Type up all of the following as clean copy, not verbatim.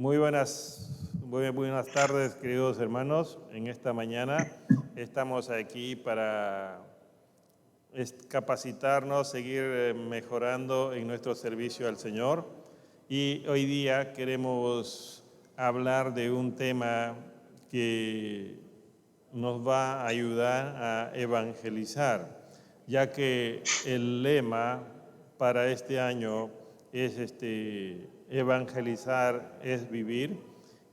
Muy buenas tardes, queridos hermanos. En esta mañana estamos aquí para capacitarnos, seguir mejorando en nuestro servicio al Señor. Y hoy día queremos hablar de un tema que nos va a ayudar a evangelizar, ya que el lema para este año es evangelizar es vivir,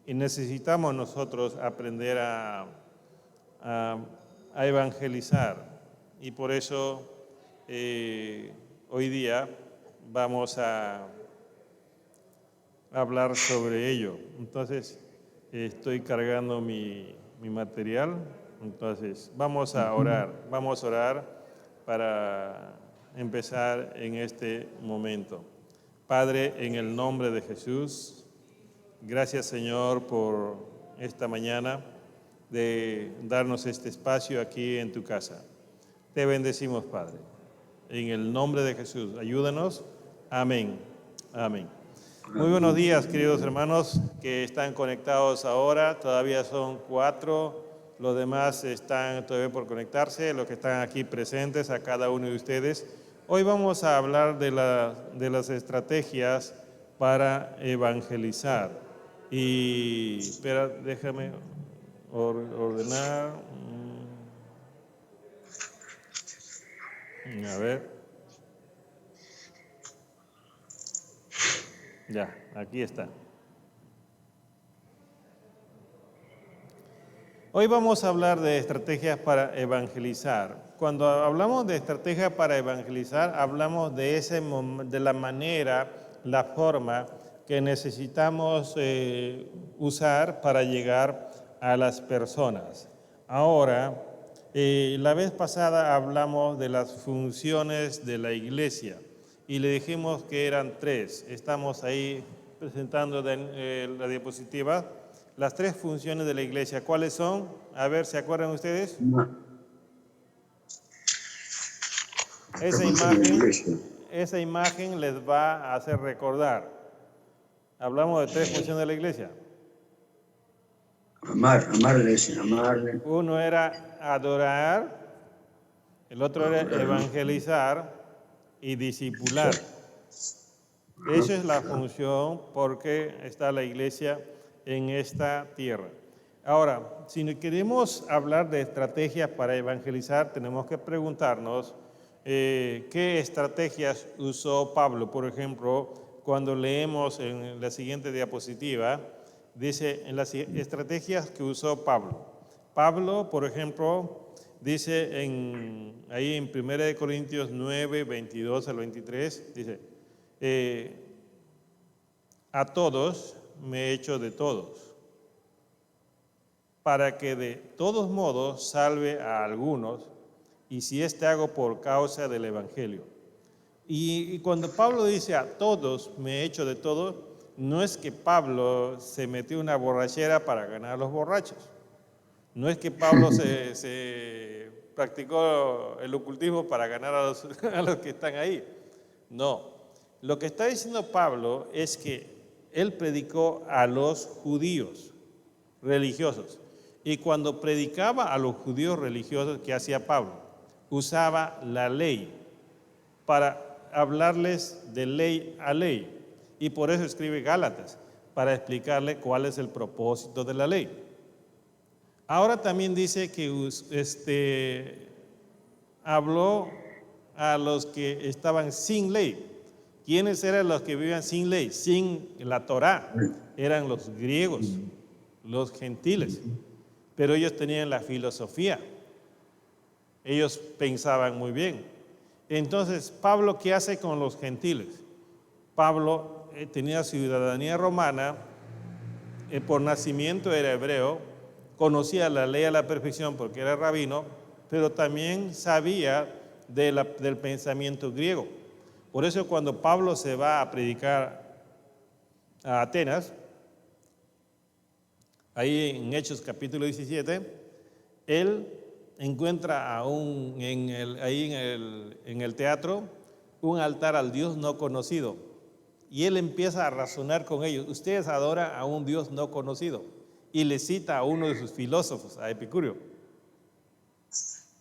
y necesitamos nosotros aprender a evangelizar, y por eso hoy día vamos a hablar sobre ello. Entonces estoy cargando mi material. Entonces vamos a orar para empezar en este momento. Padre, en el nombre de Jesús, gracias Señor por esta mañana de darnos este espacio aquí en tu casa. Te bendecimos, Padre. En el nombre de Jesús, ayúdanos. Amén. Amén. Muy buenos días, queridos hermanos que están conectados ahora. Todavía son 4. Los demás están todavía por conectarse. Los que están aquí presentes, a cada uno de ustedes. Hoy vamos a hablar de las estrategias para evangelizar. Y espera, déjame ordenar. A ver. Ya, aquí está. Hoy vamos a hablar de estrategias para evangelizar. Cuando hablamos de estrategias para evangelizar, hablamos de la manera, la forma que necesitamos usar para llegar a las personas. Ahora, la vez pasada hablamos de las funciones de la iglesia y le dijimos que eran 3. Estamos ahí presentando la diapositiva. Las 3 funciones de la iglesia, ¿cuáles son? A ver, ¿se acuerdan ustedes? Esa imagen les va a hacer recordar. Hablamos de 3 funciones de la iglesia. Amarle. Uno era adorar, el otro era evangelizar y discipular. Esa es la función porque está la iglesia en esta tierra. Ahora, si queremos hablar de estrategias para evangelizar, tenemos que preguntarnos qué estrategias usó Pablo. Por ejemplo, cuando leemos en la siguiente diapositiva, dice en las estrategias que usó Pablo. Pablo, por ejemplo, dice ahí en 1 Corintios 9, 22 al 23, dice, a todos me he hecho de todos, para que de todos modos salve a algunos, y si hago por causa del Evangelio. Y cuando Pablo dice a todos me he hecho de todos, no es que Pablo se metió una borrachera para ganar a los borrachos. No es que Pablo se practicó el ocultismo para ganar a los que están ahí. No. Lo que está diciendo Pablo es que él predicó a los judíos religiosos. Y cuando predicaba a los judíos religiosos, ¿qué hacía Pablo? Usaba la ley para hablarles de ley a ley. Y por eso escribe Gálatas, para explicarle cuál es el propósito de la ley. Ahora también dice que habló a los que estaban sin ley. ¿Quiénes eran los que vivían sin ley, sin la Torá? Eran los griegos, los gentiles. Pero ellos tenían la filosofía. Ellos pensaban muy bien. Entonces, ¿Pablo qué hace con los gentiles? Pablo tenía ciudadanía romana, por nacimiento era hebreo, conocía la ley a la perfección porque era rabino, pero también sabía del pensamiento griego. Por eso cuando Pablo se va a predicar a Atenas, ahí en Hechos capítulo 17, él encuentra ahí en el teatro un altar al Dios no conocido. y él empieza a razonar con ellos. Ustedes adoran a un Dios no conocido. Y le cita a uno de sus filósofos, a Epicurio.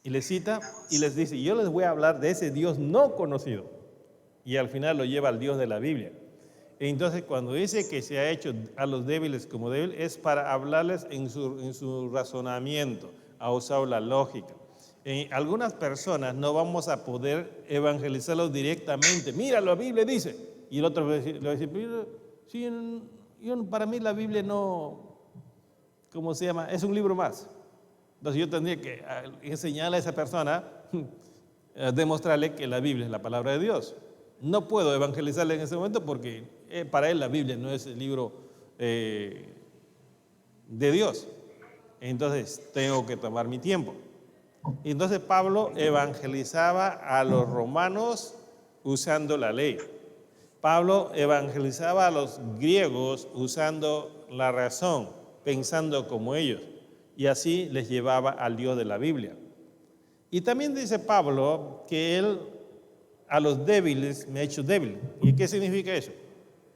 Y le cita y les dice, yo les voy a hablar de ese Dios no conocido. Y al final lo lleva al Dios de la Biblia. Entonces, cuando dice que se ha hecho a los débiles como débiles, es para hablarles en su razonamiento, ha usado la lógica. Algunas personas no vamos a poder evangelizarlos directamente. Mira, la Biblia dice. Y el otro le va a decir, sí, para mí la Biblia no, ¿cómo se llama? Es un libro más. Entonces yo tendría que enseñarle a esa persona, demostrarle que la Biblia es la palabra de Dios. No puedo evangelizarle en ese momento porque para él la Biblia no es el libro de Dios. Entonces tengo que tomar mi tiempo. Entonces Pablo evangelizaba a los romanos usando la ley. Pablo evangelizaba a los griegos usando la razón, pensando como ellos. Y así les llevaba al Dios de la Biblia. Y también dice Pablo que él a los débiles me ha hecho débil. ¿Y qué significa eso?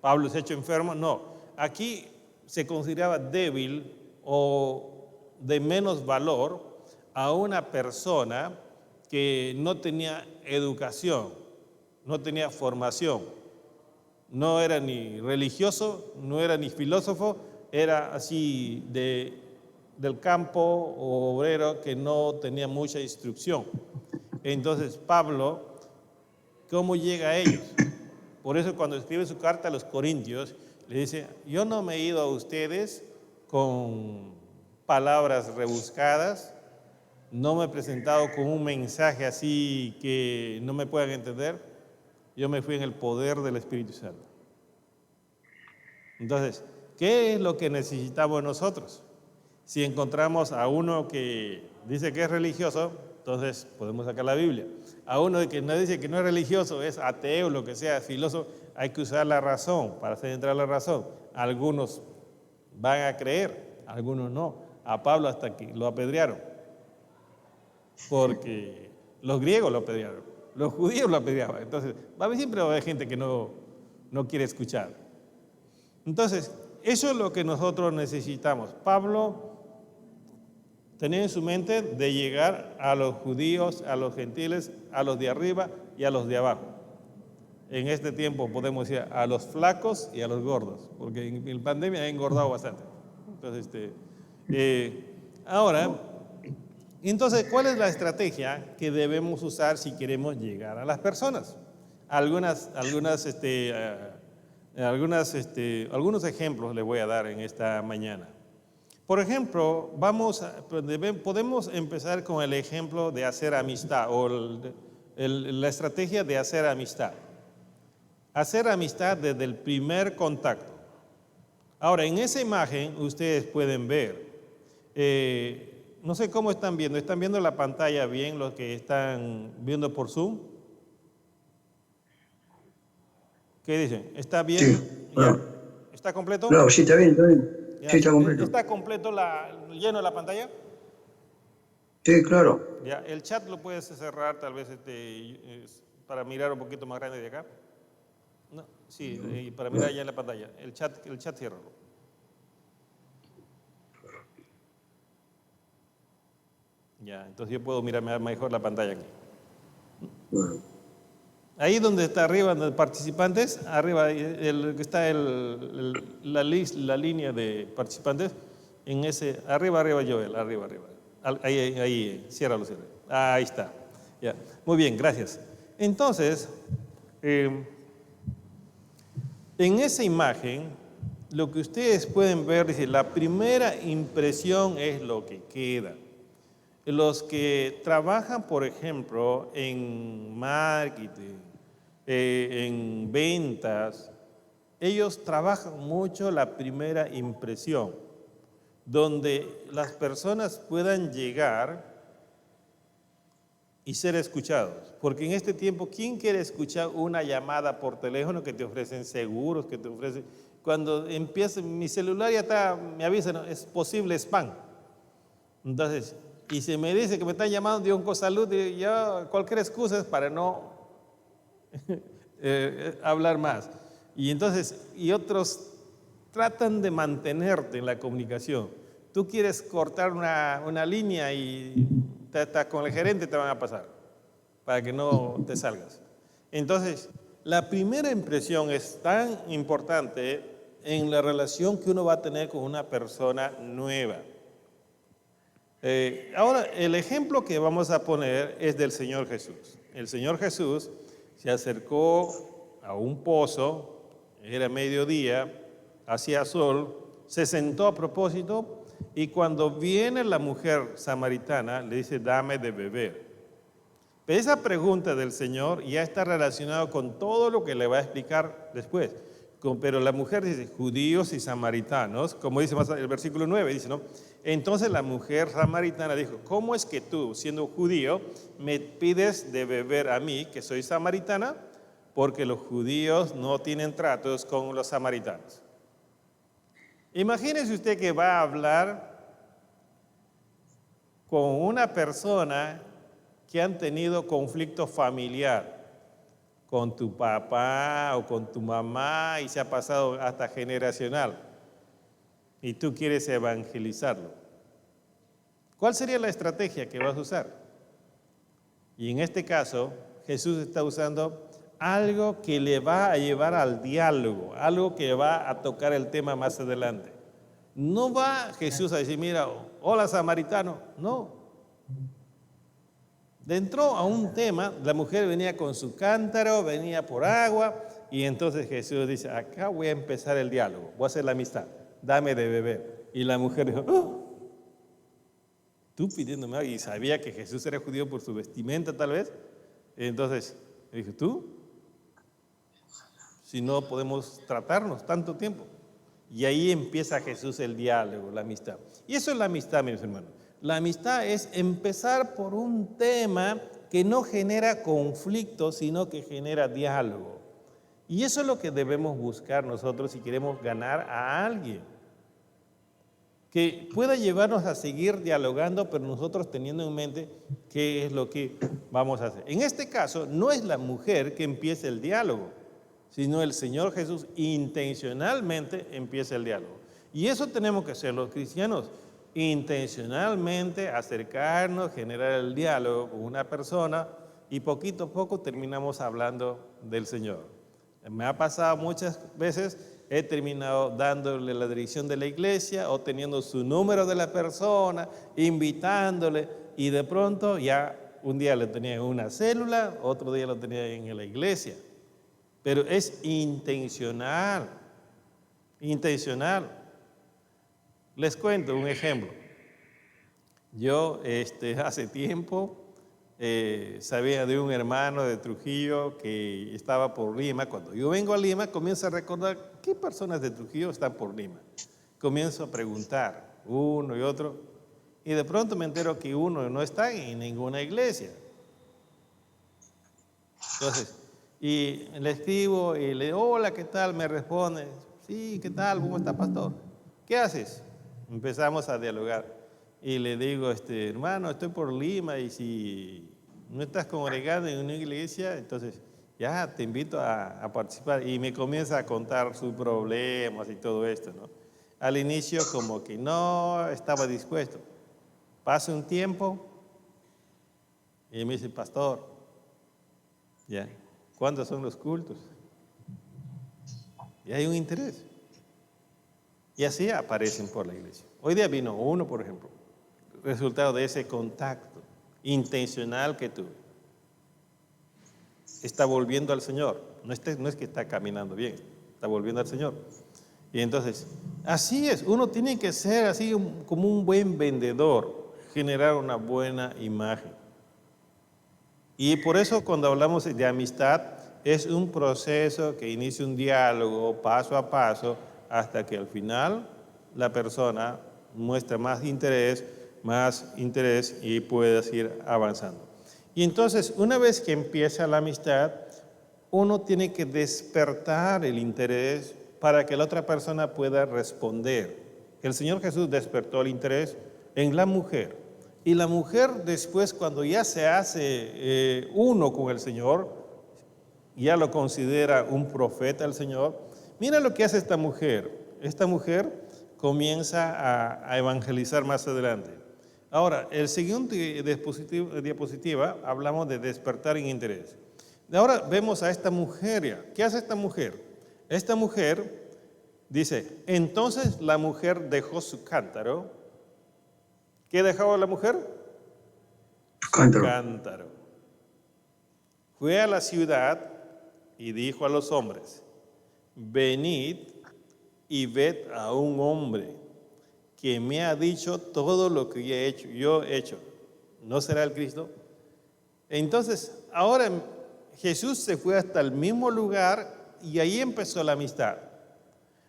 ¿Pablo se ha hecho enfermo? No. Aquí se consideraba débil o de menos valor a una persona que no tenía educación, no tenía formación, no era ni religioso, no era ni filósofo, era así del campo o obrero que no tenía mucha instrucción. Entonces Pablo, ¿cómo llega a ellos? Por eso cuando escribe su carta a los Corintios, le dice, yo no me he ido a ustedes con palabras rebuscadas, no me he presentado con un mensaje así que no me puedan entender, yo me fui en el poder del Espíritu Santo. Entonces, ¿qué es lo que necesitamos nosotros? Si encontramos a uno que dice que es religioso, entonces podemos sacar la Biblia. A uno que no dice que no es religioso, es ateo, lo que sea, filósofo, hay que usar la razón para hacer entrar la razón. Algunos van a creer, algunos no. A Pablo hasta que lo apedrearon, porque los griegos lo apedrearon, los judíos lo apedreaban. Entonces, siempre va a haber gente que no quiere escuchar. Entonces, eso es lo que nosotros necesitamos. Pablo tenía en su mente de llegar a los judíos, a los gentiles, a los de arriba y a los de abajo. En este tiempo podemos decir a los flacos y a los gordos, porque en la pandemia ha engordado bastante. Entonces, entonces, ¿cuál es la estrategia que debemos usar si queremos llegar a las personas? Algunos ejemplos les voy a dar en esta mañana. Por ejemplo, podemos empezar con el ejemplo de hacer amistad o la estrategia de hacer amistad. Hacer amistad desde el primer contacto. Ahora, en esa imagen ustedes pueden ver, no sé cómo ¿están viendo la pantalla bien los que están viendo por Zoom? ¿Qué dicen? ¿Está bien? Sí, claro. ¿Está completo? Claro, sí, está bien, está bien. Ya. Sí, está completo. ¿Está completo lleno la pantalla? Sí, claro. Ya, el chat lo puedes cerrar tal vez para mirar un poquito más grande de acá. No, sí, para mirar ya en la pantalla. El chat ciérralo. Ya, entonces yo puedo mirar mejor la pantalla aquí. Bueno. Ahí donde está arriba, donde participantes, arriba está la línea de participantes, en ese, arriba, Joel, arriba. Ahí, ciérralo. Ahí está. Ya. Muy bien, gracias. Entonces, en esa imagen, lo que ustedes pueden ver, dice, la primera impresión es lo que queda. Los que trabajan, por ejemplo, en marketing, en ventas, ellos trabajan mucho la primera impresión, donde las personas puedan llegar y ser escuchados. Porque en este tiempo, ¿quién quiere escuchar una llamada por teléfono que te ofrecen seguros, que te ofrecen? Cuando empieza, mi celular ya está, me avisa, ¿no? Es posible spam. Entonces, y se me dice que me están llamando de Oncosalud, y ya cualquier excusa es para no hablar más. Y entonces, y otros tratan de mantenerte en la comunicación. Tú quieres cortar una línea y estás con el gerente, te van a pasar para que no te salgas. Entonces, la primera impresión es tan importante en la relación que uno va a tener con una persona nueva. Ahora, el ejemplo que vamos a poner es del Señor Jesús. El Señor Jesús se acercó a un pozo, era mediodía, hacía sol, se sentó a propósito y cuando viene la mujer samaritana le dice, dame de beber. Pero esa pregunta del Señor ya está relacionada con todo lo que le va a explicar después. Pero la mujer dice, judíos y samaritanos, como dice más el versículo 9, dice, ¿no? Entonces la mujer samaritana dijo, ¿cómo es que tú, siendo judío, me pides de beber a mí, que soy samaritana? Porque los judíos no tienen tratos con los samaritanos. Imagínese usted que va a hablar con una persona que han tenido conflicto familiar con tu papá o con tu mamá y se ha pasado hasta generacional y tú quieres evangelizarlo. ¿Cuál sería la estrategia que vas a usar? Y en este caso, Jesús está usando algo que le va a llevar al diálogo, algo que va a tocar el tema más adelante. No va Jesús a decir, mira, hola samaritano, no. Entró a un tema, la mujer venía con su cántaro, venía por agua, y entonces Jesús dice, acá voy a empezar el diálogo, voy a hacer la amistad, dame de beber. Y la mujer dijo, oh, tú pidiéndome algo, y sabía que Jesús era judío por su vestimenta tal vez. Entonces, dijo, tú, si no podemos tratarnos tanto tiempo. Y ahí empieza Jesús el diálogo, la amistad. Y eso es la amistad, mis hermanos. La amistad es empezar por un tema que no genera conflicto, sino que genera diálogo. Y eso es lo que debemos buscar nosotros si queremos ganar a alguien. Que pueda llevarnos a seguir dialogando, pero nosotros teniendo en mente qué es lo que vamos a hacer. En este caso, no es la mujer que empieza el diálogo, sino el Señor Jesús intencionalmente empieza el diálogo. Y eso tenemos que hacer los cristianos. Intencionalmente acercarnos, generar el diálogo con una persona y poquito a poco terminamos hablando del Señor. Me ha pasado muchas veces, he terminado dándole la dirección de la iglesia o teniendo su número de la persona, invitándole y de pronto ya un día lo tenía en una célula, otro día lo tenía en la iglesia. Pero es intencional, intencional. Les cuento un ejemplo. Yo hace tiempo sabía de un hermano de Trujillo que estaba por Lima. Cuando yo vengo a Lima, comienzo a recordar qué personas de Trujillo están por Lima. Comienzo a preguntar uno y otro y de pronto me entero que uno no está en ninguna iglesia. Entonces, y le escribo y le digo, hola, ¿qué tal? Me responde, sí, ¿qué tal? ¿Cómo está, pastor? ¿Qué haces? Empezamos a dialogar y le digo, hermano, estoy por Lima y si no estás congregando en una iglesia, entonces ya te invito a participar. Y me comienza a contar sus problemas y todo esto, ¿no? Al inicio como que no estaba dispuesto. Pasa un tiempo y me dice, pastor, ¿ya? ¿Cuándo son los cultos? Y hay un interés. Y así aparecen por la iglesia. Hoy día vino uno, por ejemplo, resultado de ese contacto intencional que tuve. Está volviendo al Señor. No es que está caminando bien, está volviendo al Señor. Y entonces, así es, uno tiene que ser así como un buen vendedor, generar una buena imagen. Y por eso cuando hablamos de amistad, es un proceso que inicia un diálogo paso a paso, hasta que al final la persona muestra más interés y puedas ir avanzando. Y entonces, una vez que empieza la amistad, uno tiene que despertar el interés para que la otra persona pueda responder. El Señor Jesús despertó el interés en la mujer. Y la mujer después, cuando ya se hace uno con el Señor, ya lo considera un profeta del Señor. Mira lo que hace esta mujer. Esta mujer comienza a evangelizar más adelante. Ahora, el siguiente diapositiva, hablamos de despertar en interés. Ahora vemos a esta mujer ya. ¿Qué hace esta mujer? Esta mujer dice, entonces la mujer dejó su cántaro. ¿Qué dejaba la mujer? Cántaro. Cántaro. Fue a la ciudad y dijo a los hombres, venid y ved a un hombre que me ha dicho todo lo que yo he hecho. ¿No será el Cristo? Entonces, ahora Jesús se fue hasta el mismo lugar y ahí empezó la amistad.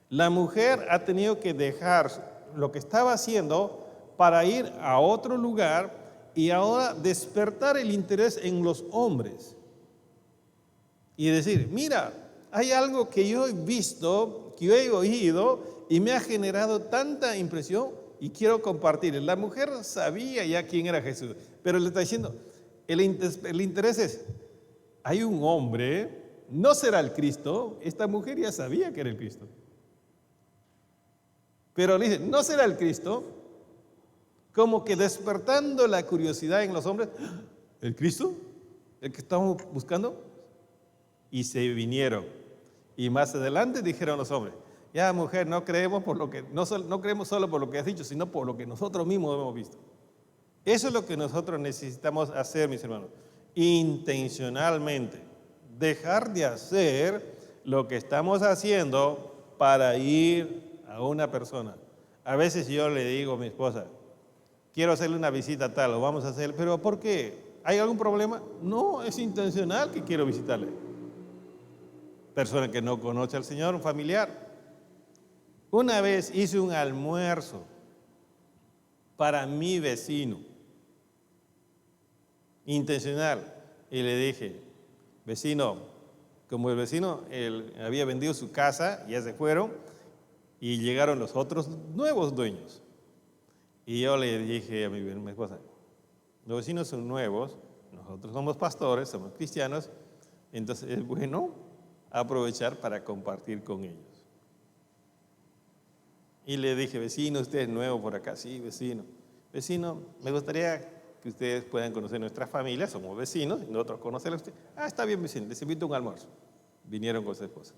La mujer ha tenido que dejar lo que estaba haciendo para ir a otro lugar y ahora despertar el interés en los hombres. Y decir, mira, hay algo que yo he visto, que yo he oído y me ha generado tanta impresión y quiero compartir. La mujer sabía ya quién era Jesús, pero le está diciendo, el interés es, hay un hombre, no será el Cristo. Esta mujer ya sabía que era el Cristo. Pero le dice, no será el Cristo, como que despertando la curiosidad en los hombres, ¿el Cristo? ¿El que estamos buscando? Y se vinieron. Y más adelante dijeron los hombres, ya mujer, no creemos no creemos solo por lo que has dicho, sino por lo que nosotros mismos hemos visto. Eso es lo que nosotros necesitamos hacer, mis hermanos, intencionalmente. Dejar de hacer lo que estamos haciendo para ir a una persona. A veces yo le digo a mi esposa, quiero hacerle una visita tal, lo vamos a hacer, pero ¿por qué? ¿Hay algún problema? No, es intencional que quiero visitarle. Persona que no conoce al Señor, un familiar. Una vez hice un almuerzo para mi vecino, intencional, y le dije, vecino, como el vecino él había vendido su casa, ya se fueron, y llegaron los otros nuevos dueños. Y yo le dije a mi esposa, los vecinos son nuevos, nosotros somos pastores, somos cristianos, entonces es bueno aprovechar para compartir con ellos. Y le dije, vecino, usted es nuevo por acá. Sí, vecino. Vecino, me gustaría que ustedes puedan conocer nuestra familia, somos vecinos, y nosotros conocerla a usted. Ah, está bien, vecino, les invito a un almuerzo. Vinieron con su esposa.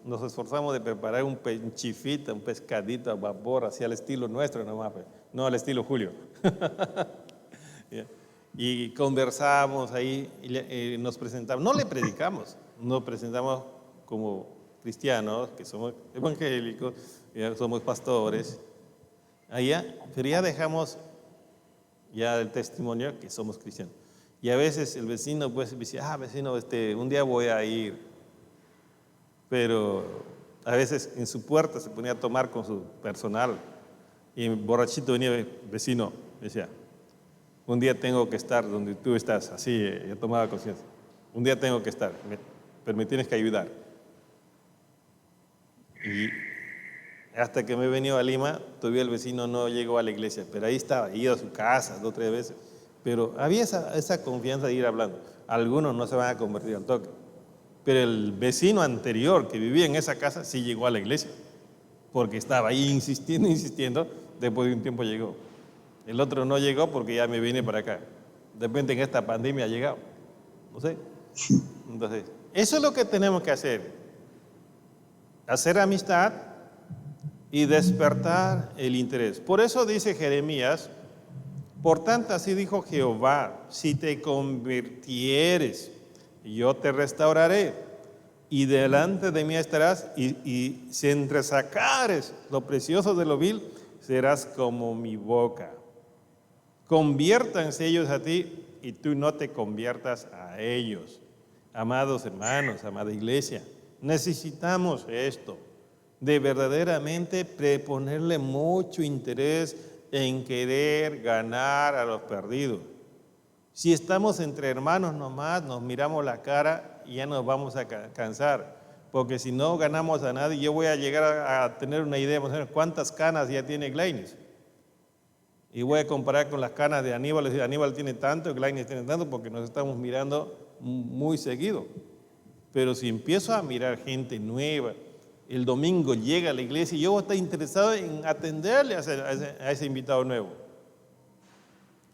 Nos esforzamos de preparar un chifita, un pescadito a vapor, así al estilo nuestro nomás, no al estilo Julio. Y conversamos ahí, y nos presentamos, no le predicamos, nos presentamos como cristianos, que somos evangélicos, somos pastores, allá, pero ya dejamos ya el testimonio que somos cristianos. Y a veces el vecino pues dice, vecino, un día voy a ir, pero a veces en su puerta se ponía a tomar con su personal y borrachito venía, vecino, decía, un día tengo que estar donde tú estás, así, yo tomaba conciencia. Un día tengo que estar, pero me tienes que ayudar. Y hasta que me he venido a Lima, todavía el vecino no llegó a la iglesia, pero ahí estaba, iba a su casa 2 o 3 veces. Pero había esa confianza de ir hablando. Algunos no se van a convertir al toque. Pero el vecino anterior que vivía en esa casa sí llegó a la iglesia, porque estaba ahí insistiendo, después de un tiempo llegó. El otro no llegó porque ya me vine para acá. De repente en esta pandemia ha llegado. No sé. Entonces, eso es lo que tenemos que hacer. Hacer amistad y despertar el interés. Por eso dice Jeremías, por tanto así dijo Jehová, si te convirtieres, yo te restauraré y delante de mí estarás y si entresacares lo precioso de lo vil, serás como mi boca. Conviértanse ellos a ti y tú no te conviertas a ellos. Amados hermanos, amada iglesia, necesitamos esto, de verdaderamente ponerle mucho interés en querer ganar a los perdidos. Si estamos entre hermanos nomás, nos miramos la cara y ya nos vamos a cansar, porque si no ganamos a nadie, yo voy a llegar a tener una idea, vamos a ver cuántas canas ya tiene Glainis. Y voy a comparar con las canas de Aníbal, Aníbal tiene tanto, Glainis tiene tanto, porque nos estamos mirando muy seguido. Pero si empiezo a mirar gente nueva, el domingo llega a la iglesia y yo voy a estar interesado en atenderle a ese invitado nuevo.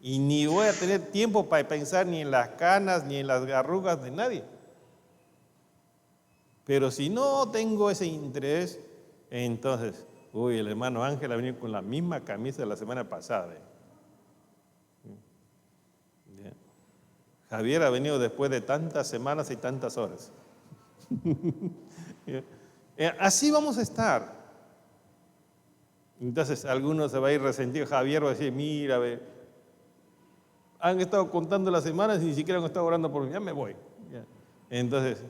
Y ni voy a tener tiempo para pensar ni en las canas, ni en las arrugas de nadie. Pero si no tengo ese interés, entonces, el hermano Ángel ha venido con la misma camisa de la semana pasada. Javier ha venido después de tantas semanas y tantas horas. Así vamos a estar. Entonces, algunos se va a ir resentido. Javier va a decir, mira, han estado contando las semanas y ni siquiera han estado orando por mí, ya me voy. Entonces,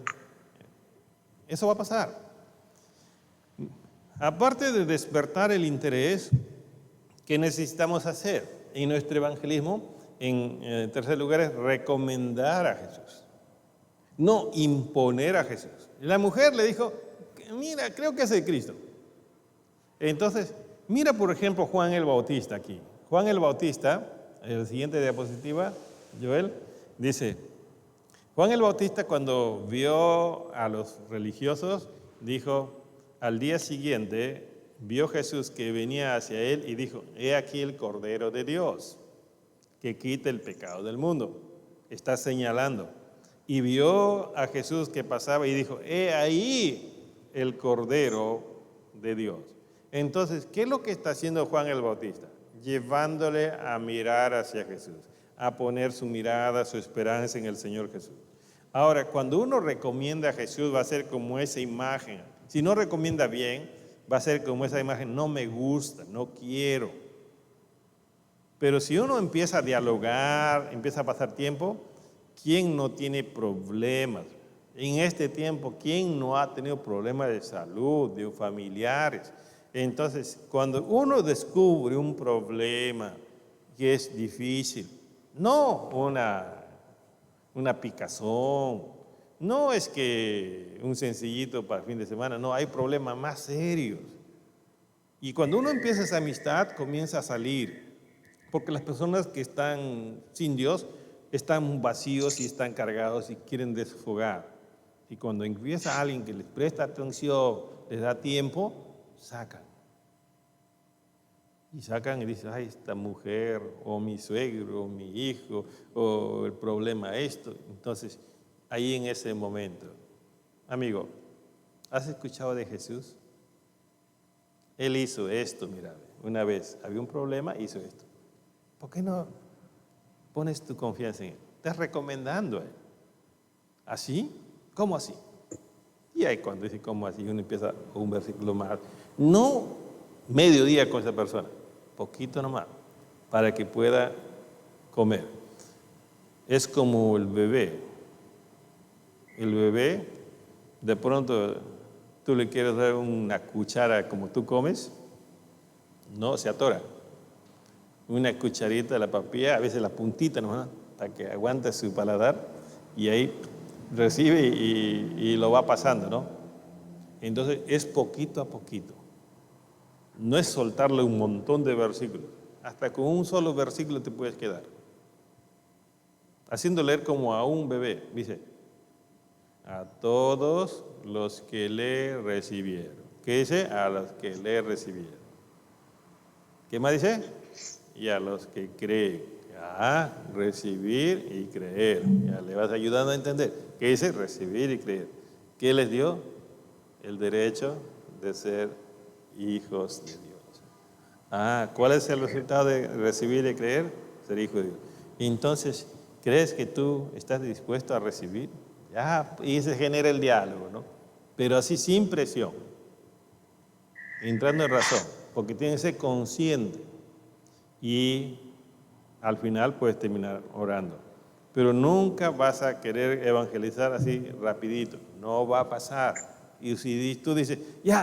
eso va a pasar. Aparte de despertar el interés, ¿qué necesitamos hacer en nuestro evangelismo? En tercer lugar es recomendar a Jesús, no imponer a Jesús. La mujer le dijo, mira, creo que es el Cristo. Entonces, mira por ejemplo Juan el Bautista aquí. Juan el Bautista, en la siguiente diapositiva, Joel, dice, Juan el Bautista cuando vio a los religiosos, dijo, al día siguiente, vio Jesús que venía hacia él y dijo, he aquí el Cordero de Dios, que quita el pecado del mundo. Está señalando. Y vio a Jesús que pasaba y dijo, he ahí el Cordero de Dios. Entonces, ¿qué es lo que está haciendo Juan el Bautista? Llevándole a mirar hacia Jesús, a poner su mirada, su esperanza en el Señor Jesús. Ahora, cuando uno recomienda a Jesús, va a ser como esa imagen. Si no recomienda bien, va a ser como esa imagen, no me gusta, no quiero. Pero si uno empieza a dialogar, empieza a pasar tiempo, ¿quién no tiene problemas? En este tiempo, ¿quién no ha tenido problemas de salud, de familiares? Entonces, cuando uno descubre un problema que es difícil, no una picazón, no es que un sencillito para el fin de semana, no, hay problemas más serios. Y cuando uno empieza esa amistad, comienza a salir. Porque las personas que están sin Dios están vacíos y están cargados y quieren desfogar. Y cuando empieza alguien que les presta atención, les da tiempo, sacan. Y sacan y dicen, ay, esta mujer, o mi suegro, o mi hijo, o el problema esto. Entonces, ahí en ese momento, amigo, ¿has escuchado de Jesús? Él hizo esto, mira, una vez había un problema, hizo esto. ¿Por qué no pones tu confianza en él? Estás recomendando a él. ¿Así? ¿Cómo así? Y ahí cuando dice cómo así, uno empieza un versículo más. No medio día con esa persona, poquito nomás, para que pueda comer. Es como el bebé. El bebé, de pronto tú le quieres dar una cuchara como tú comes, no, se atora. Una cucharita de la papilla, a veces la puntita nomás, para que aguante su paladar, y ahí recibe y lo va pasando, ¿no? Entonces es poquito a poquito. No es soltarle un montón de versículos. Hasta con un solo versículo te puedes quedar. Haciendo leer como a un bebé. Dice, a todos los que le recibieron. ¿Qué dice? A los que le recibieron. ¿Qué más dice? Y a los que creen. Recibir y creer. Ya le vas ayudando a entender. ¿Qué dice? Recibir y creer. ¿Qué les dio? El derecho de ser hijos de Dios. ¿Cuál es el resultado de recibir y creer? Ser hijo de Dios. Entonces, ¿crees que tú estás dispuesto a recibir? Y se genera el diálogo, ¿no? Pero así sin presión. Entrando en razón. Porque tienes que ser consciente. Y al final puedes terminar orando. Pero nunca vas a querer evangelizar así rapidito. No va a pasar. Y si tú dices,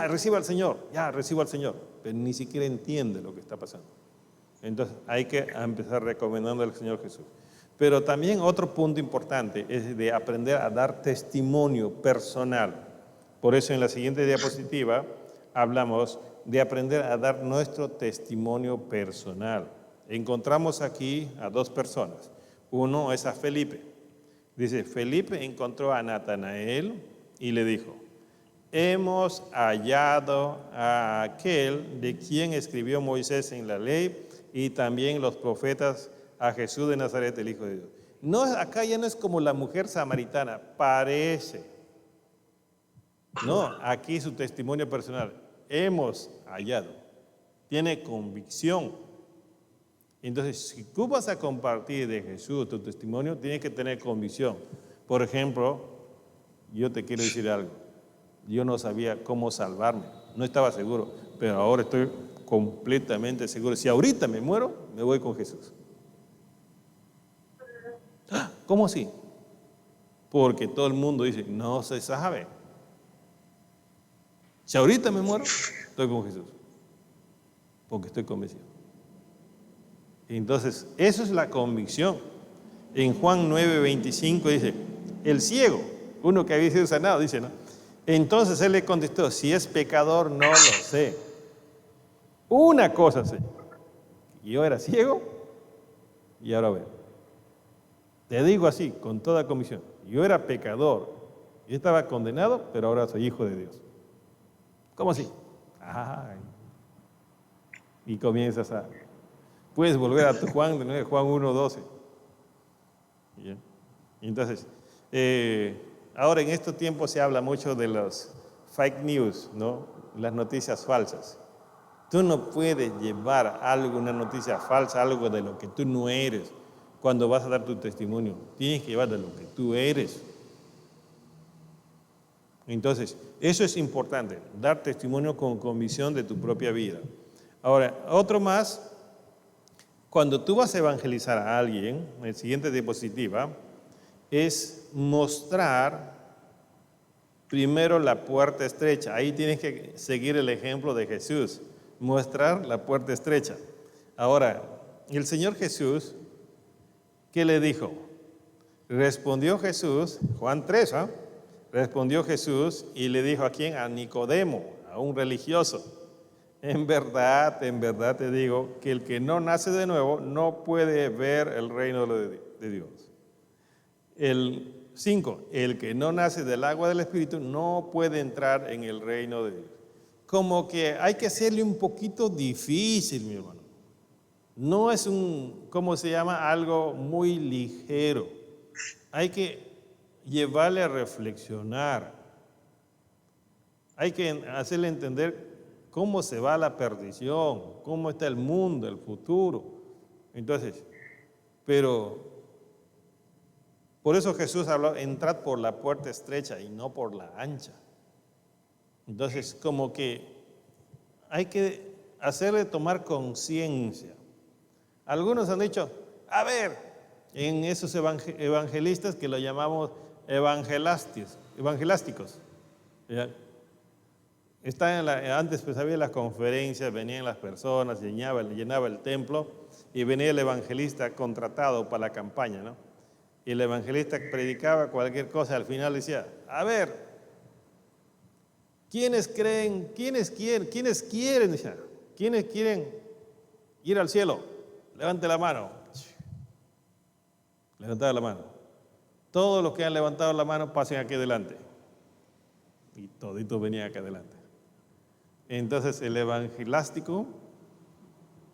reciba al Señor, reciba al Señor, pero ni siquiera entiende lo que está pasando. Entonces hay que empezar recomendando al Señor Jesús. Pero también otro punto importante es de aprender a dar testimonio personal. Por eso en la siguiente diapositiva hablamos de aprender a dar nuestro testimonio personal. Encontramos aquí a dos personas. Uno es a Felipe. Dice, Felipe encontró a Natanael y le dijo, hemos hallado a aquel de quien escribió Moisés en la ley y también los profetas, a Jesús de Nazaret, el Hijo de Dios. No, acá ya no es como la mujer samaritana, parece. No, aquí su testimonio personal. Hemos hallado. Tiene convicción. Entonces, si tú vas a compartir de Jesús tu testimonio, tienes que tener convicción. Por ejemplo, yo te quiero decir algo. Yo no sabía cómo salvarme, no estaba seguro, pero ahora estoy completamente seguro. Si ahorita me muero, me voy con Jesús. ¿Cómo así? Porque todo el mundo dice, no se sabe. Si ahorita me muero, estoy con Jesús, porque estoy convencido. Entonces, eso es la convicción. En Juan 9:25 dice, el ciego, uno que había sido sanado, dice, ¿no? Entonces él le contestó, si es pecador, no lo sé. Una cosa sé, yo era ciego y ahora veo. Te digo así, con toda convicción, yo era pecador, yo estaba condenado, pero ahora soy hijo de Dios. ¿Cómo así? Ay. Y comienzas a... Puedes volver a tu Juan, de nuevo, Juan 1:12. Bien. Entonces, ahora en estos tiempos se habla mucho de los fake news, ¿no? Las noticias falsas. Tú no puedes llevar algo, una noticia falsa, algo de lo que tú no eres, cuando vas a dar tu testimonio. Tienes que llevar de lo que tú eres. Entonces, eso es importante, dar testimonio con convicción de tu propia vida. Ahora, otro más, cuando tú vas a evangelizar a alguien, en la siguiente diapositiva, es mostrar primero la puerta estrecha. Ahí tienes que seguir el ejemplo de Jesús, mostrar la puerta estrecha. Ahora, el Señor Jesús, ¿qué le dijo? Respondió Jesús, Juan 3, ¿eh? Respondió Jesús y le dijo, ¿a quién? A Nicodemo, a un religioso. En verdad te digo que el que no nace de nuevo no puede ver el reino de Dios. El 5, el que no nace del agua del Espíritu no puede entrar en el reino de Dios. Como que hay que hacerle un poquito difícil, mi hermano. No es ¿cómo se llama? Algo muy ligero. Hay que llevarle a reflexionar. Hay que hacerle entender cómo se va la perdición, cómo está el mundo, el futuro. Entonces, pero por eso Jesús habló, entrad por la puerta estrecha y no por la ancha. Entonces, como que hay que hacerle tomar conciencia. Algunos han dicho, a ver, en esos evangelistas que lo llamamos evangelásticos. ¿Ya? Antes pues había las conferencias, venían las personas, llenaba el templo y venía el evangelista contratado para la campaña, ¿no? Y el evangelista predicaba cualquier cosa, al final decía, a ver, ¿quiénes quieren ir al cielo? Levante la mano. Levantaba la mano. Todos los que han levantado la mano pasen aquí adelante. Y toditos venían acá adelante. Entonces el evangelástico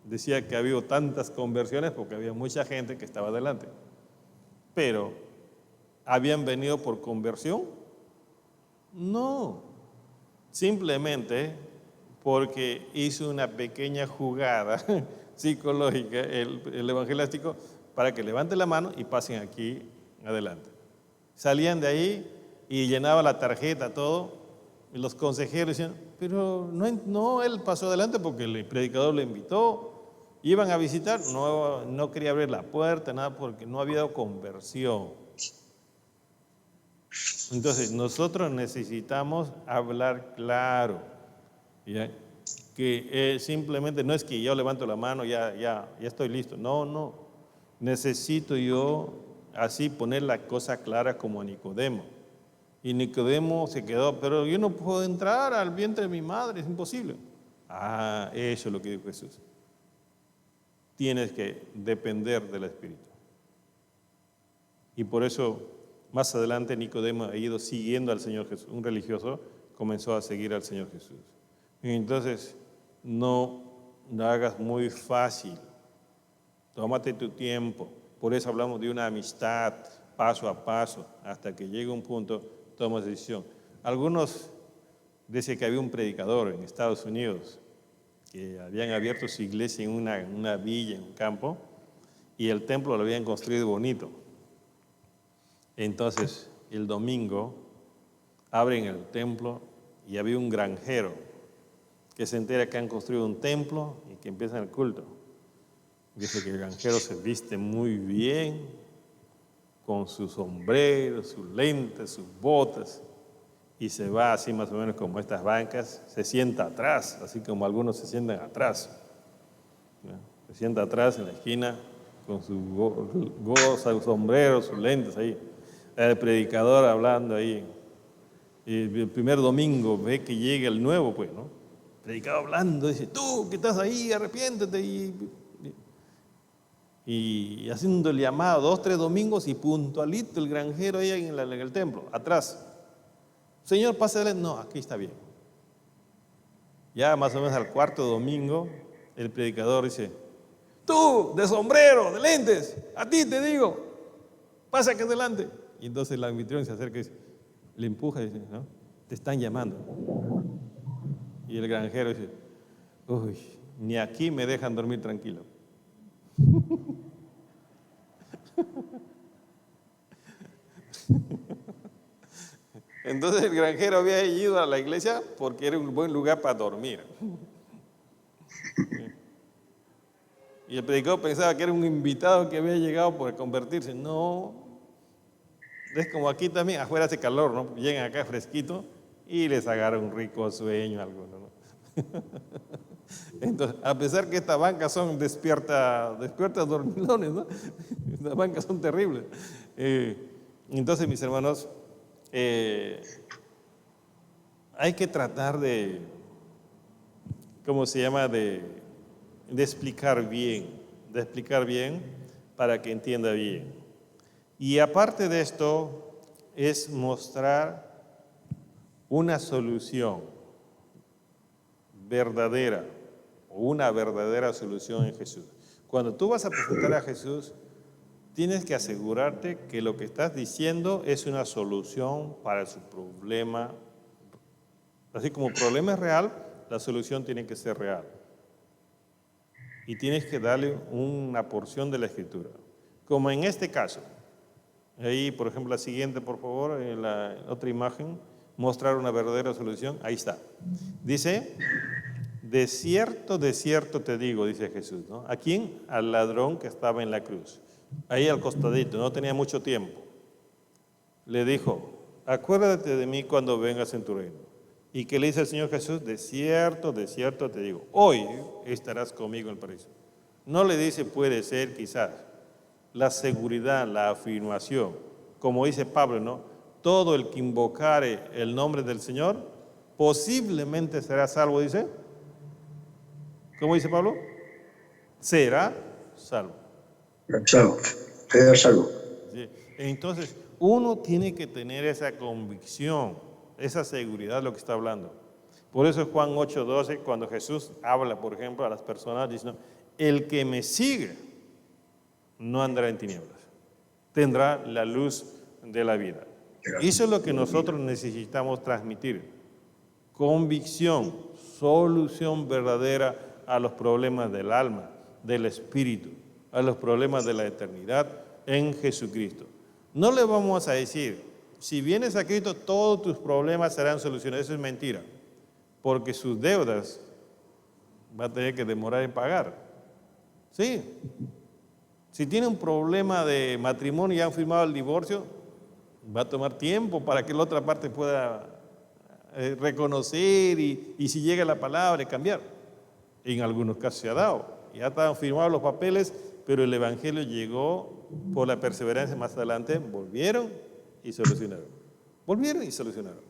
decía que había tantas conversiones porque había mucha gente que estaba adelante. Pero, ¿habían venido por conversión? No. Simplemente porque hizo una pequeña jugada psicológica el evangelástico para que levante la mano y pasen aquí adelante. Salían de ahí y llenaba la tarjeta, todo, y los consejeros decían, pero no, él pasó adelante porque el predicador le invitó. Iban a visitar, no quería abrir la puerta, nada, porque no había conversión. Entonces, nosotros necesitamos hablar claro. ¿Ya? Que simplemente no es que yo levanto la mano, ya estoy listo. No. Necesito yo así poner la cosa clara como a Nicodemo. Y Nicodemo se quedó, pero yo no puedo entrar al vientre de mi madre, es imposible. Eso es lo que dijo Jesús. Tienes que depender del Espíritu. Y por eso Más adelante Nicodemo ha ido siguiendo al Señor Jesús. Un religioso comenzó a seguir al Señor Jesús. Y entonces, no lo hagas muy fácil. Tómate tu tiempo. Por eso hablamos de una amistad, paso a paso, hasta que llegue un punto, tomas decisión. Algunos dicen que había un predicador en Estados Unidos que habían abierto su iglesia en una villa, en un campo, y el templo lo habían construido bonito. Entonces, el domingo abren el templo y había un granjero que se entera que han construido un templo y que empiezan el culto. Dice que el granjero se viste muy bien, con sus sombreros, sus lentes, sus botas, y se va así más o menos como estas bancas, se sienta atrás, así como algunos se sientan atrás. Se sienta atrás en la esquina con su gorra, su sombrero, sus lentes ahí. El predicador hablando ahí. Y el primer domingo ve que llega el nuevo, pues, ¿no? El predicador hablando, dice, tú que estás ahí, arrepiéntete. Y haciendo el llamado 2, 3 domingos y puntualito el granjero ahí en el templo, atrás. Señor, pásale. No, aquí está bien. Ya más o menos al 4.º domingo, el predicador dice, tú, de sombrero, de lentes, a ti te digo, pasa aquí adelante. Y entonces el anfitrión se acerca y dice, le empuja y dice, ¿no? Te están llamando. Y el granjero dice, uy, ni aquí me dejan dormir tranquilo. Entonces el granjero había ido a la iglesia porque era un buen lugar para dormir. Y el predicador pensaba que era un invitado que había llegado por convertirse. No, es como aquí también, afuera hace calor, ¿no? Llegan acá fresquito y les agarra un rico sueño a algunos, ¿no? Entonces, a pesar que estas bancas son despiertas dormilones, ¿no? Estas bancas son terribles. Entonces, mis hermanos, hay que tratar de, ¿cómo se llama? De explicar bien para que entienda bien. Y aparte de esto, es mostrar una solución verdadera o una verdadera solución en Jesús. Cuando tú vas a presentar a Jesús, tienes que asegurarte que lo que estás diciendo es una solución para su problema. Así como el problema es real, la solución tiene que ser real. Y tienes que darle una porción de la Escritura. Como en este caso. Ahí, por ejemplo, la siguiente, por favor, en la otra imagen, mostrar una verdadera solución. Ahí está. Dice, de cierto te digo, dice Jesús, ¿no? ¿A quién? Al ladrón que estaba en la cruz. Ahí al costadito, no tenía mucho tiempo. Le dijo, acuérdate de mí cuando vengas en tu reino. ¿Y qué le dice el Señor Jesús? De cierto te digo, hoy estarás conmigo en el paraíso. No le dice puede ser, quizás. La seguridad, la afirmación. Como dice Pablo, ¿no? Todo el que invocare el nombre del Señor, posiblemente será salvo, dice. ¿Cómo dice Pablo? Será salvo. Salvo, será salvo. Sí. Entonces, uno tiene que tener esa convicción, esa seguridad de lo que está hablando. Por eso es Juan 8:12, cuando Jesús habla, por ejemplo, a las personas, dice, el que me sigue no andará en tinieblas, tendrá la luz de la vida. Eso es lo que nosotros necesitamos transmitir. Convicción, solución verdadera a los problemas del alma, del espíritu, a los problemas de la eternidad en Jesucristo. No le vamos a decir, si vienes a Cristo, todos tus problemas serán solucionados. Eso es mentira, porque sus deudas va a tener que demorar en pagar. Sí. Si tiene un problema de matrimonio y han firmado el divorcio, va a tomar tiempo para que la otra parte pueda reconocer y si llega la palabra y cambiar. En algunos casos se ha dado. Ya estaban firmados los papeles, pero el Evangelio llegó por la perseverancia más adelante, volvieron y solucionaron. Volvieron y solucionaron.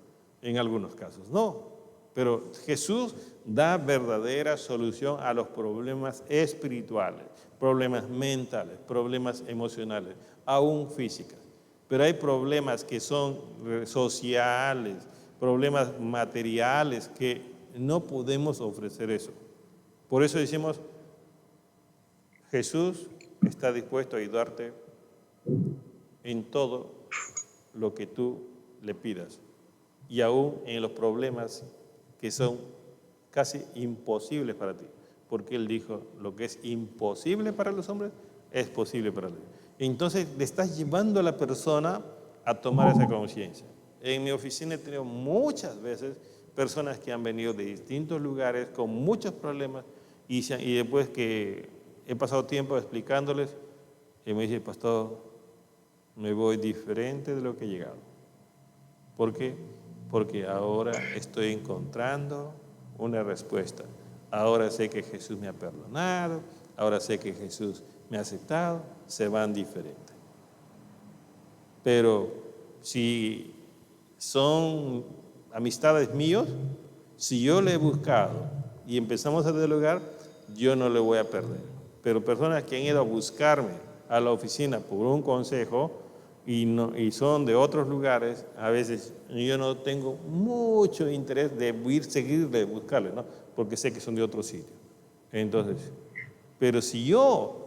En algunos casos no. Pero Jesús da verdadera solución a los problemas espirituales, problemas mentales, problemas emocionales, aún físicas. pero hay problemas que son sociales, problemas materiales que no podemos ofrecer eso. Por eso decimos, Jesús está dispuesto a ayudarte en todo lo que tú le pidas y aún en los problemas que son casi imposibles para ti, porque Él dijo, lo que es imposible para los hombres es posible para Dios. Entonces le estás llevando a la persona a tomar esa conciencia. En mi oficina he tenido muchas veces personas que han venido de distintos lugares con muchos problemas y después que he pasado tiempo explicándoles, y me dice, pastor, me voy diferente de lo que he llegado. ¿Por qué? Porque ahora estoy encontrando una respuesta. Ahora sé que Jesús me ha perdonado, ahora sé que Jesús me ha aceptado, se van diferentes. Pero si son amistades míos, si yo le he buscado y empezamos a dialogar, yo no le voy a perder. Pero personas que han ido a buscarme a la oficina por un consejo y son de otros lugares, a veces yo no tengo mucho interés de seguirle, buscarle, ¿no? Porque sé que son de otro sitio. Entonces, pero si yo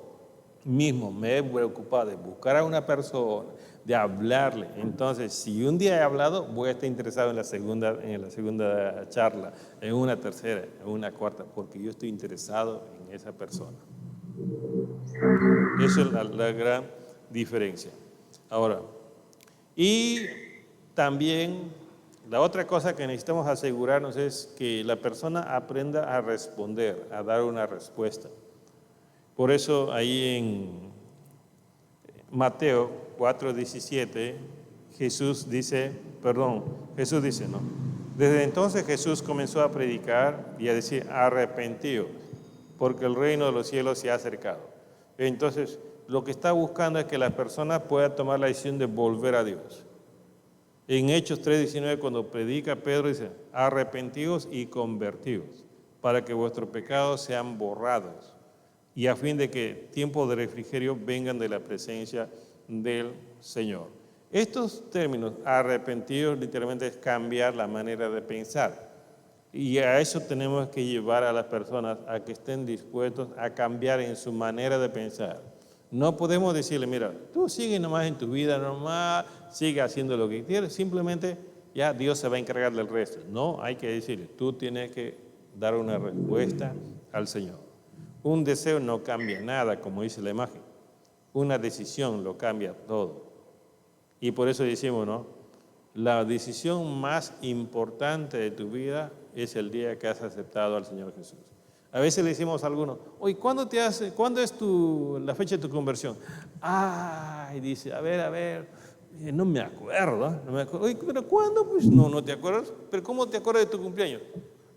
mismo me he preocupado de buscar a una persona, de hablarle, entonces si un día he hablado, voy a estar interesado en la segunda charla, en una tercera, en una cuarta, porque yo estoy interesado en esa persona. Eso es la gran diferencia. Ahora, y también la otra cosa que necesitamos asegurarnos es que la persona aprenda a responder, a dar una respuesta. Por eso ahí en Mateo 4:17, Jesús dice, ¿no? Desde entonces Jesús comenzó a predicar y a decir, arrepentidos, porque el reino de los cielos se ha acercado. Entonces, lo que está buscando es que la persona pueda tomar la decisión de volver a Dios. En Hechos 3:19, cuando predica Pedro, dice, arrepentidos y convertidos, para que vuestros pecados sean borrados, y a fin de que tiempos de refrigerio vengan de la presencia del Señor. Estos términos, arrepentidos, literalmente es cambiar la manera de pensar. Y a eso tenemos que llevar a las personas a que estén dispuestos a cambiar en su manera de pensar. No podemos decirle, mira, tú sigue nomás en tu vida normal, sigue haciendo lo que quieres, simplemente ya Dios se va a encargar del resto. No, hay que decirle, tú tienes que dar una respuesta al Señor. Un deseo no cambia nada, como dice la imagen. Una decisión lo cambia todo. Y por eso decimos, ¿no? La decisión más importante de tu vida es el día que has aceptado al Señor Jesús. A veces le decimos a algunos, oye, ¿cuándo es la fecha de tu conversión? Ay, dice, a ver, no me acuerdo. Oye, ¿pero cuándo? Pues no te acuerdas. ¿Pero cómo te acuerdas de tu cumpleaños?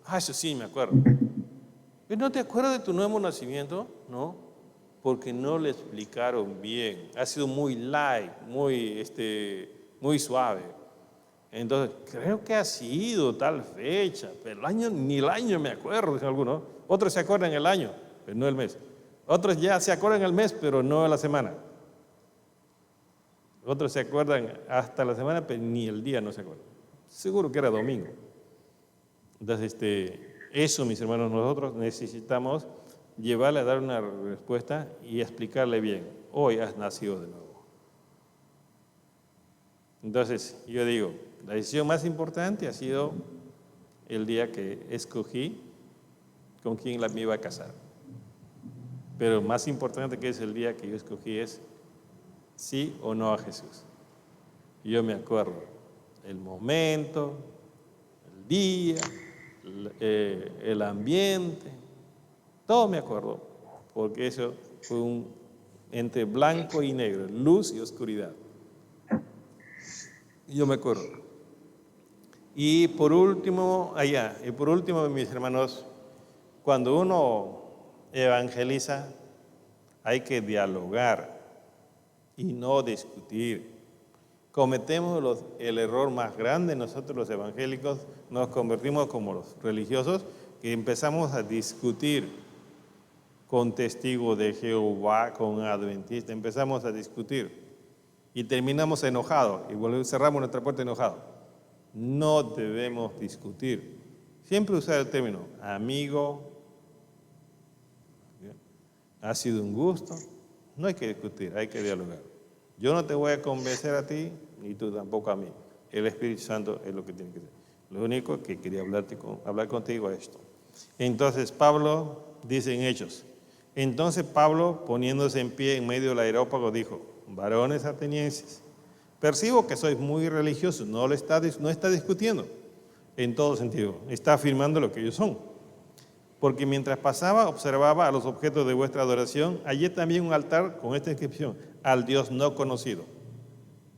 Ah, eso sí, me acuerdo. ¿No te acuerdas de tu nuevo nacimiento? No, porque no le explicaron bien. Ha sido muy light, muy suave. Entonces, creo que ha sido tal fecha, pero ni el año me acuerdo, dicen algunos. Otros se acuerdan el año, pero no el mes. Otros ya se acuerdan el mes, pero no la semana. Otros se acuerdan hasta la semana, pero ni el día no se acuerdan. Seguro que era domingo. Entonces, eso, mis hermanos, nosotros necesitamos llevarle a dar una respuesta y explicarle bien. Hoy has nacido de nuevo. Entonces, yo digo, la decisión más importante ha sido el día que escogí con quién me iba a casar. Pero más importante que es el día que yo escogí es sí o no a Jesús. Yo me acuerdo el momento, el día, el ambiente, todo me acuerdo, porque eso fue entre blanco y negro, luz y oscuridad. Yo me acuerdo. Y por último, mis hermanos, cuando uno evangeliza, hay que dialogar y no discutir. Cometemos el error más grande nosotros los evangélicos, nos convertimos como los religiosos, que empezamos a discutir con testigos de Jehová, con adventistas, empezamos a discutir. y terminamos enojados y cerramos nuestra puerta enojados. No debemos discutir. Siempre usar el término amigo, ha sido un gusto. No hay que discutir, hay que dialogar. Yo no te voy a convencer a ti, ni tú tampoco a mí. El Espíritu Santo es lo que tiene que ser. Lo único que quería hablar contigo es esto. Entonces Pablo dice en Hechos. Entonces Pablo, poniéndose en pie en medio del areópago, dijo: varones atenienses, percibo que sois muy religiosos. No está discutiendo en todo sentido. Está afirmando lo que ellos son. Porque mientras pasaba, observaba a los objetos de vuestra adoración. Hallé también un altar con esta inscripción: al Dios no conocido.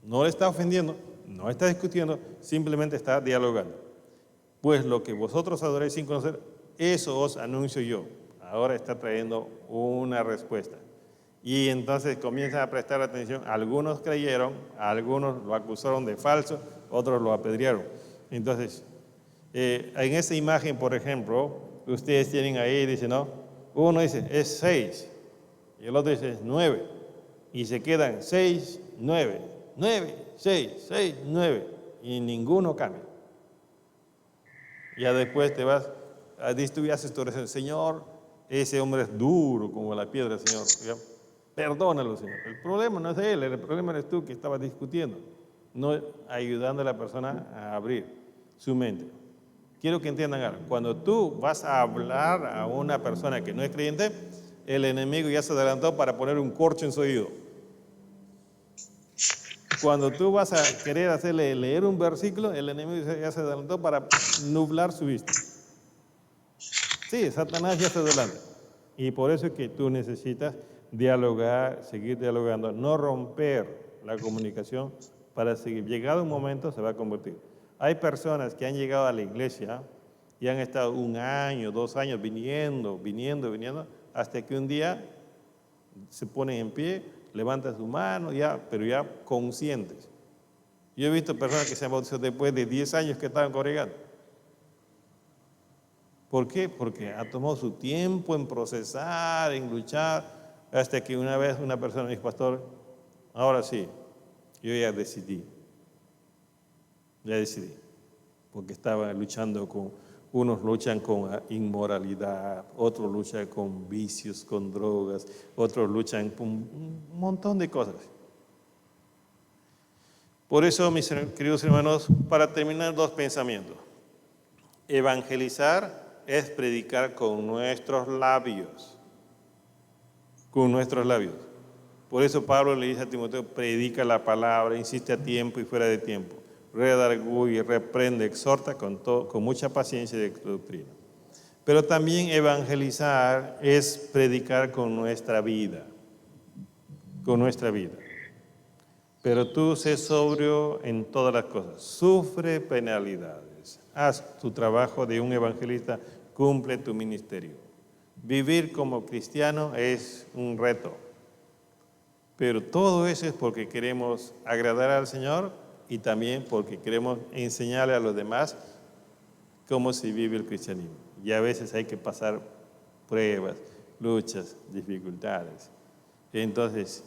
No le está ofendiendo, no está discutiendo, simplemente está dialogando. Pues lo que vosotros adoráis sin conocer, eso os anuncio yo. Ahora está trayendo una respuesta. Y entonces comienzan a prestar atención. Algunos creyeron, algunos lo acusaron de falso, otros lo apedrearon. Entonces, en esa imagen, por ejemplo, ustedes tienen ahí, dice, ¿no? Uno dice, es 6, y el otro dice, es 9. Y se quedan 6, 9, 9, 6, 6, 9, y ninguno cambia. Ya después te vas, tú haces tu oración: Señor, ese hombre es duro como la piedra, Señor. Ya, perdónalo, Señor. El problema no es él, el problema eres tú que estabas discutiendo, no ayudando a la persona a abrir su mente. Quiero que entiendan algo. Cuando tú vas a hablar a una persona que no es creyente, el enemigo ya se adelantó para poner un corcho en su oído. Cuando tú vas a querer hacerle leer un versículo, el enemigo ya se adelantó para nublar su vista. Sí, Satanás ya se adelanta. Y por eso es que tú necesitas dialogar, seguir dialogando, no romper la comunicación para seguir. Llegado un momento se va a convertir. Hay personas que han llegado a la iglesia y han estado 1 año, 2 años viniendo, hasta que un día se ponen en pie, levantan su mano, pero ya conscientes. Yo he visto personas que se han bautizado después de 10 años que estaban congregando. ¿Por qué? Porque ha tomado su tiempo en procesar, en luchar, hasta que una vez una persona me dijo: pastor, ahora sí, yo ya decidí, porque estaba luchando unos luchan con inmoralidad, otros luchan con vicios, con drogas, otros luchan con un montón de cosas. Por eso, mis queridos hermanos, para terminar, 2 pensamientos. Evangelizar es predicar con nuestros labios. Con nuestros labios. Por eso Pablo le dice a Timoteo: predica la palabra, insiste a tiempo y fuera de tiempo. Redarguye, reprende, exhorta con mucha paciencia y doctrina. Pero también evangelizar es predicar con nuestra vida. Con nuestra vida. Pero tú sé sobrio en todas las cosas. Sufre penalidades. Haz tu trabajo de un evangelista, cumple tu ministerio. Vivir como cristiano es un reto. Pero todo eso es porque queremos agradar al Señor y también porque queremos enseñarle a los demás cómo se vive el cristianismo. Y a veces hay que pasar pruebas, luchas, dificultades. Entonces,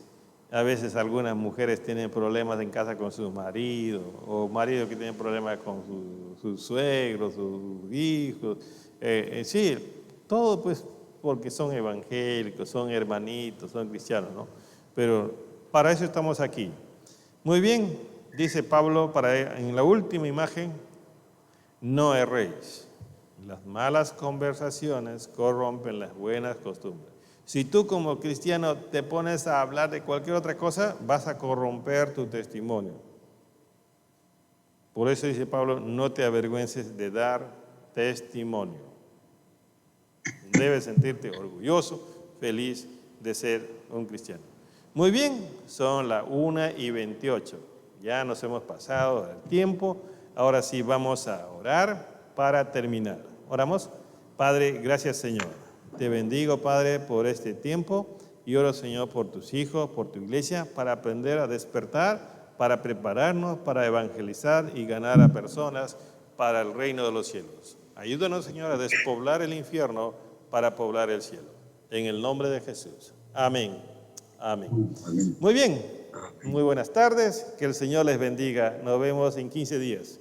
a veces algunas mujeres tienen problemas en casa con sus maridos, o maridos que tienen problemas con sus suegros, sus hijos. Sí, todo pues porque son evangélicos, son hermanitos, son cristianos, ¿no? Pero para eso estamos aquí. Muy bien, dice Pablo en la última imagen: no erréis. Las malas conversaciones corrompen las buenas costumbres. Si tú como cristiano te pones a hablar de cualquier otra cosa, vas a corromper tu testimonio. Por eso dice Pablo: no te avergüences de dar testimonio. Debes sentirte orgulloso, feliz de ser un cristiano. Muy bien, son las 1:28. Ya nos hemos pasado el tiempo. Ahora sí vamos a orar para terminar. Oramos. Padre, gracias, Señor. Te bendigo, Padre, por este tiempo, y oro, Señor, por tus hijos, por tu iglesia, para aprender a despertar, para prepararnos, para evangelizar y ganar a personas para el reino de los cielos. Ayúdanos, Señor, a despoblar el infierno para poblar el cielo. En el nombre de Jesús. Amén. Amén. Amén. Muy bien, Muy buenas tardes, que el Señor les bendiga. Nos vemos en 15 días.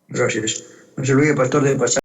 Gracias. No se olvide, pastor, de pasar